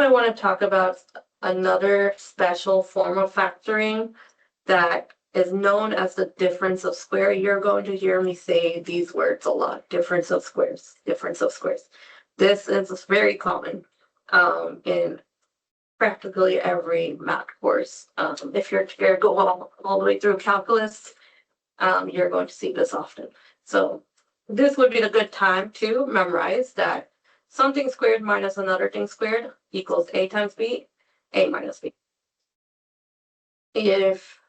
I want to talk about another special form of factoring that is known as the difference of square. You're going to hear me say these words a lot. Difference of squares, difference of squares. This is very common in practically every math course. If you're to go all the way through calculus, you're going to see this often. So this would be a good time to memorize that something squared minus another thing squared equals a times b, a minus b. If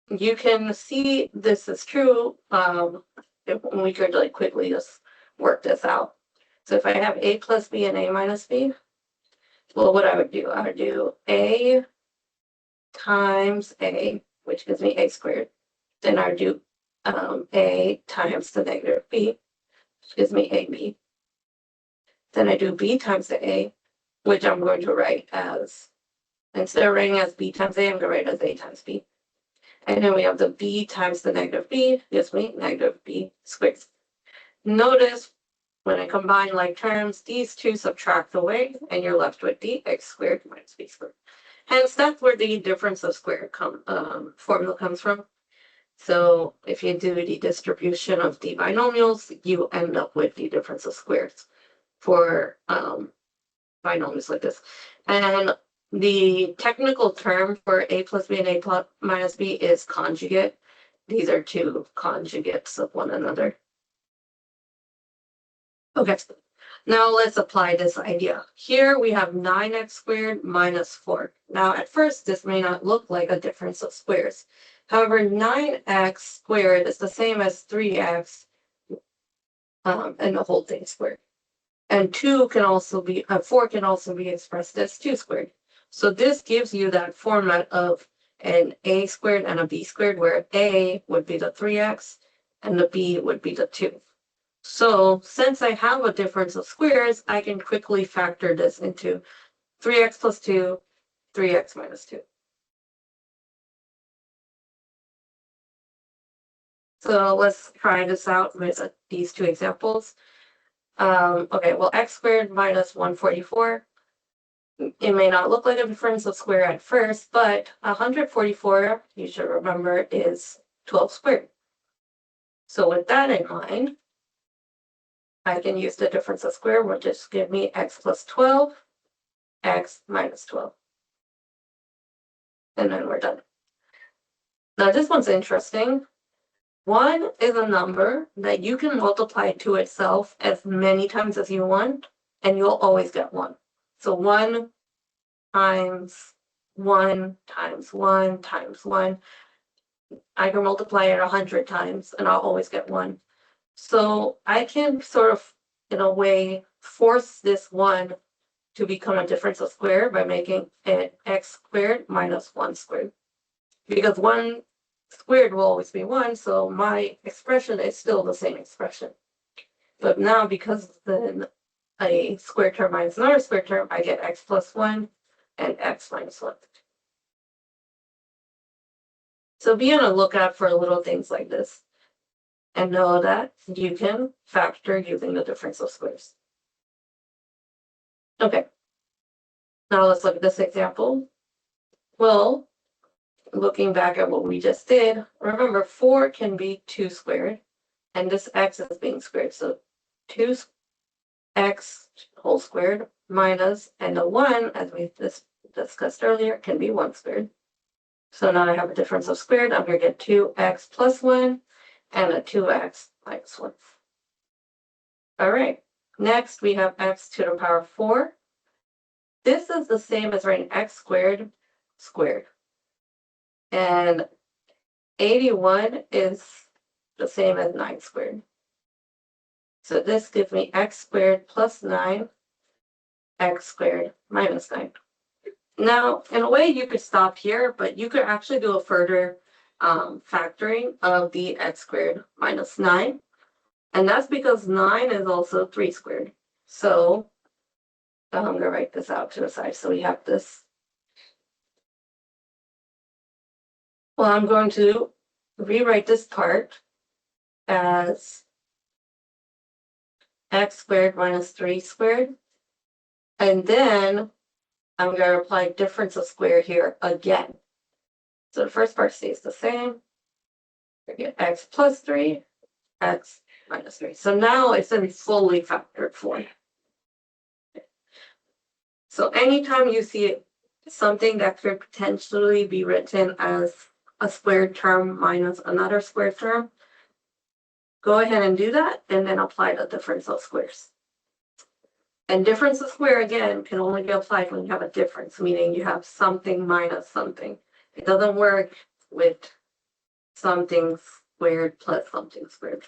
you can see this is true, we could like quickly just work this out. So if I have a plus b and a minus b, well, what I would do a times a, which gives me a squared. Then I would do a times the negative b, which gives me ab. Then I do b times the a, which I'm going to write as, instead of writing as b times a, I'm going to write as a times b. And then we have the b times the negative b, gives me negative b squared. Notice when I combine like terms, these two subtract away, and you're left with dx squared minus b squared. Hence, that's where the difference of square formula comes from. So if you do the distribution of the binomials, you end up with the difference of squares for binomials like this. And the technical term for a plus b and a plus minus b is conjugate. These are two conjugates of one another. Okay, now let's apply this idea. Here we have 9x squared minus 4. Now at first this may not look like a difference of squares. However, 9x squared is the same as 3x and the whole thing squared. And 4 can also be expressed as 2 squared. So this gives you that format of an a squared and a b squared, where a would be the 3x and the b would be the 2. So since I have a difference of squares, I can quickly factor this into 3x plus 2, 3x minus 2. So let's try this out with these two examples. Okay, well, x squared minus 144. It may not look like a difference of square at first, but 144, you should remember, is 12 squared. So with that in mind, I can use the difference of square, which just give me x plus 12, x minus 12. And then we're done. Now this one's interesting. 1 is a number that you can multiply to itself as many times as you want, and you'll always get 1. So 1 times 1 times 1 times 1. I can multiply it 100 times, and I'll always get 1. So I can sort of, in a way, force this 1 to become a difference of square by making it x squared minus 1 squared. Because 1 squared will always be 1, so my expression is still the same expression. But now, because then a square term minus another square term, I get x plus 1 and x minus 1. So be on the lookout for little things like this, and know that you can factor using the difference of squares. Okay, now let's look at this example. Well, looking back at what we just did, remember 4 can be 2 squared, and this x is being squared. So 2x whole squared minus, and the 1, as we discussed earlier, can be 1 squared. So now I have a difference of squared. I'm going to get 2x plus 1 and a 2x minus 1. All right, next we have x to the power 4. This is the same as writing x squared squared. And 81 is the same as 9 squared. So this gives me x squared plus 9, x squared minus 9. Now, in a way, you could stop here, but you could actually do a further factoring of the x squared minus 9. And that's because 9 is also 3 squared. So I'm going to write this out to the side. So we have this. Well, I'm going to rewrite this part as x squared minus 3 squared. And then I'm going to apply difference of square here again. So the first part stays the same. We get x plus 3, x minus 3. So now it's in fully factored form. So anytime you see something that could potentially be written as a squared term minus another squared term, go ahead and do that and then apply the difference of squares. And difference of square, again, can only be applied when you have a difference, meaning you have something minus something. It doesn't work with something squared plus something squared.